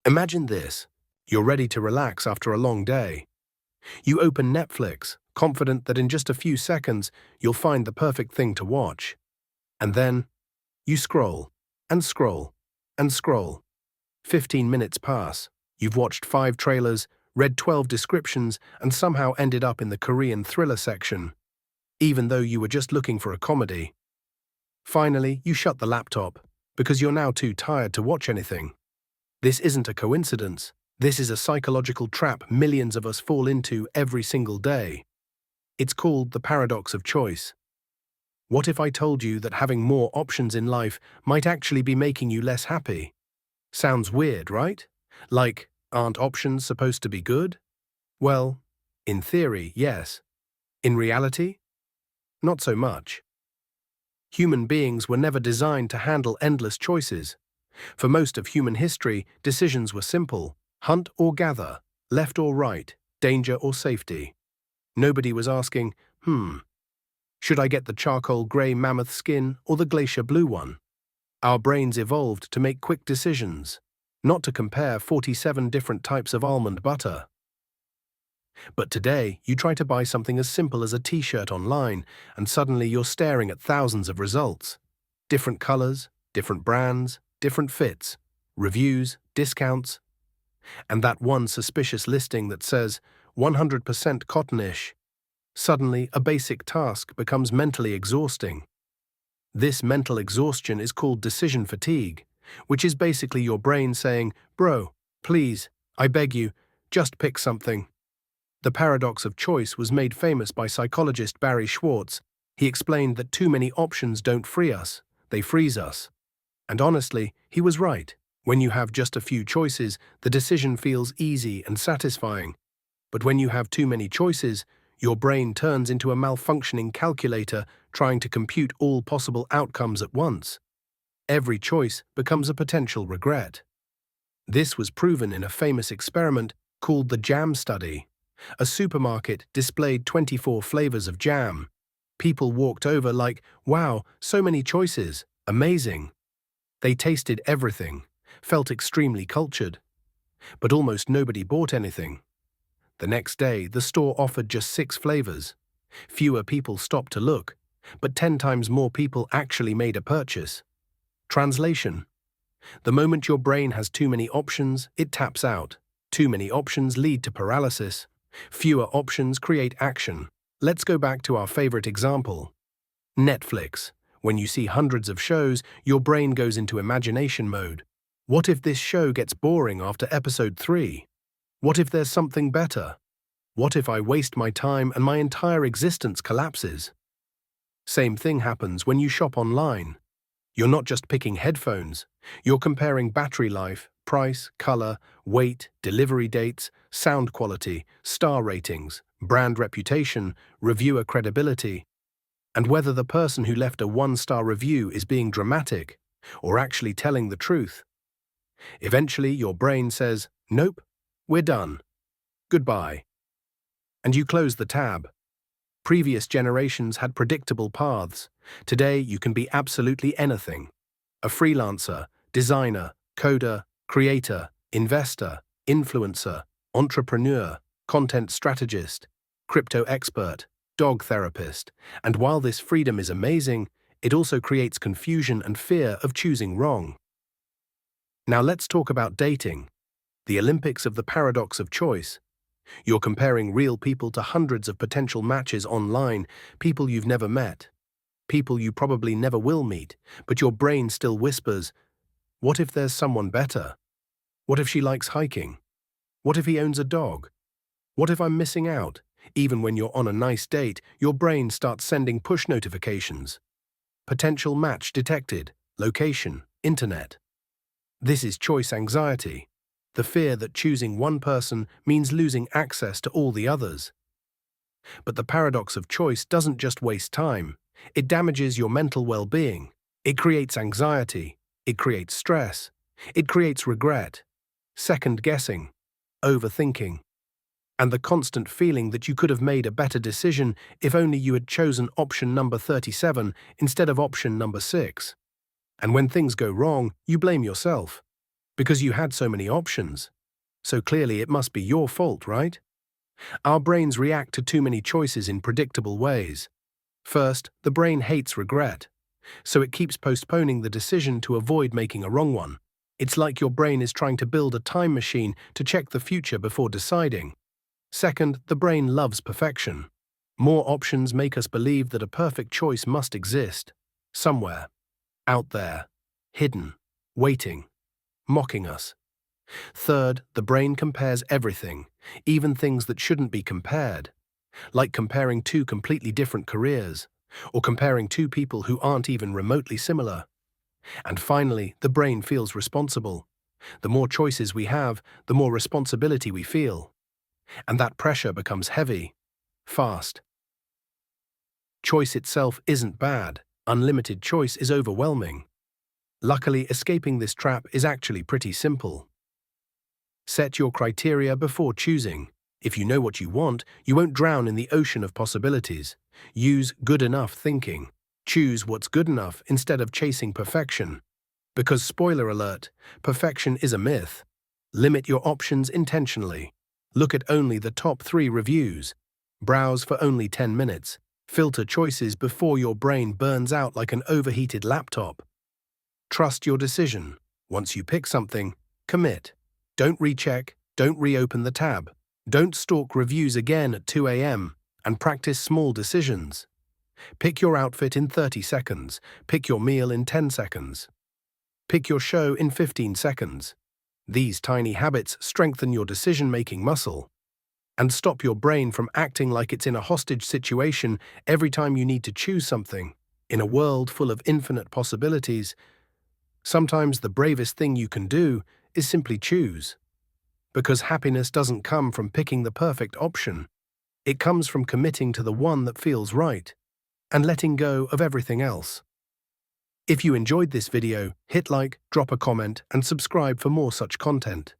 Imagine this. You're ready to relax after a long day. You open Netflix, confident that in just a few seconds you'll find the perfect thing to watch. And then, you scroll, and scroll, and scroll. 15 minutes pass. You've watched 5 trailers, read 12 descriptions, and somehow ended up in the Korean thriller section, even though you were just looking for a comedy. Finally, you shut the laptop, because you're now too tired to watch anything. This isn't a coincidence. This is a psychological trap millions of us fall into every single day. It's called the paradox of choice. What if I told you that having more options in life might actually be making you less happy? Sounds weird, right? Like, aren't options supposed to be good? Well, in theory, yes. In reality? Not so much. Human beings were never designed to handle endless choices. For most of human history, decisions were simple: hunt or gather, left or right, danger or safety. Nobody was asking, should I get the charcoal grey mammoth skin or the glacier blue one? Our brains evolved to make quick decisions, not to compare 47 different types of almond butter. But today, you try to buy something as simple as a t-shirt online, and suddenly you're staring at thousands of results. Different colors, different brands, different fits, reviews, discounts, and that one suspicious listing that says 100% cottonish. Suddenly, a basic task becomes mentally exhausting. This mental exhaustion is called decision fatigue, which is basically your brain saying, "Bro, please, I beg you, just pick something." The paradox of choice was made famous by psychologist Barry Schwartz. He explained that too many options don't free us, they freeze us. And honestly, he was right. When you have just a few choices, the decision feels easy and satisfying. But when you have too many choices, your brain turns into a malfunctioning calculator trying to compute all possible outcomes at once. Every choice becomes a potential regret. This was proven in a famous experiment called the jam study. A supermarket displayed 24 flavors of jam. People walked over like, "Wow, so many choices, amazing." They tasted everything, felt extremely cultured. But almost nobody bought anything. The next day, the store offered just 6 flavors. Fewer people stopped to look, but 10 times more people actually made a purchase. Translation: the moment your brain has too many options, it taps out. Too many options lead to paralysis. Fewer options create action. Let's go back to our favorite example. Netflix. When you see hundreds of shows, your brain goes into imagination mode. What if this show gets boring after episode 3? What if there's something better? What if I waste my time and my entire existence collapses? Same thing happens when you shop online. You're not just picking headphones. You're comparing battery life, price, color, weight, delivery dates, sound quality, star ratings, brand reputation, reviewer credibility, and whether the person who left a 1-star review is being dramatic or actually telling the truth. Eventually, your brain says, "Nope, we're done. Goodbye." And you close the tab. Previous generations had predictable paths. Today, you can be absolutely anything. A freelancer, designer, coder, creator, investor, influencer, entrepreneur, content strategist, crypto expert, dog therapist. And while this freedom is amazing, it also creates confusion and fear of choosing wrong. Now let's talk about dating, the Olympics of the paradox of choice. You're comparing real people to hundreds of potential matches online, people you've never met, people you probably never will meet, but your brain still whispers, what if there's someone better? What if she likes hiking? What if he owns a dog? What if I'm missing out? Even when you're on a nice date, your brain starts sending push notifications. Potential match detected, location, internet. This is choice anxiety, the fear that choosing one person means losing access to all the others. But the paradox of choice doesn't just waste time. It damages your mental well-being. It creates anxiety. It creates stress. It creates regret, second-guessing, overthinking, and the constant feeling that you could have made a better decision if only you had chosen option number 37 instead of option number 6. And when things go wrong, you blame yourself. Because you had so many options. So clearly it must be your fault, right? Our brains react to too many choices in predictable ways. First, the brain hates regret, so it keeps postponing the decision to avoid making a wrong one. It's like your brain is trying to build a time machine to check the future before deciding. Second, the brain loves perfection. More options make us believe that a perfect choice must exist, somewhere, out there, hidden, waiting, mocking us. Third, the brain compares everything, even things that shouldn't be compared, like comparing two completely different careers, or comparing two people who aren't even remotely similar. And finally, the brain feels responsible. The more choices we have, the more responsibility we feel. And that pressure becomes heavy, fast. Choice itself isn't bad. Unlimited choice is overwhelming. Luckily, escaping this trap is actually pretty simple. Set your criteria before choosing. If you know what you want, you won't drown in the ocean of possibilities. Use good enough thinking. Choose what's good enough instead of chasing perfection. Because, spoiler alert, perfection is a myth. Limit your options intentionally. Look at only the top 3 reviews. Browse for only 10 minutes. Filter choices before your brain burns out like an overheated laptop. Trust your decision. Once you pick something, commit. Don't recheck, don't reopen the tab. Don't stalk reviews again at 2 a.m. and practice small decisions. Pick your outfit in 30 seconds. Pick your meal in 10 seconds. Pick your show in 15 seconds. These tiny habits strengthen your decision-making muscle and stop your brain from acting like it's in a hostage situation every time you need to choose something. In a world full of infinite possibilities, sometimes the bravest thing you can do is simply choose. Because happiness doesn't come from picking the perfect option. It comes from committing to the one that feels right and letting go of everything else. If you enjoyed this video, hit like, drop a comment, and subscribe for more such content.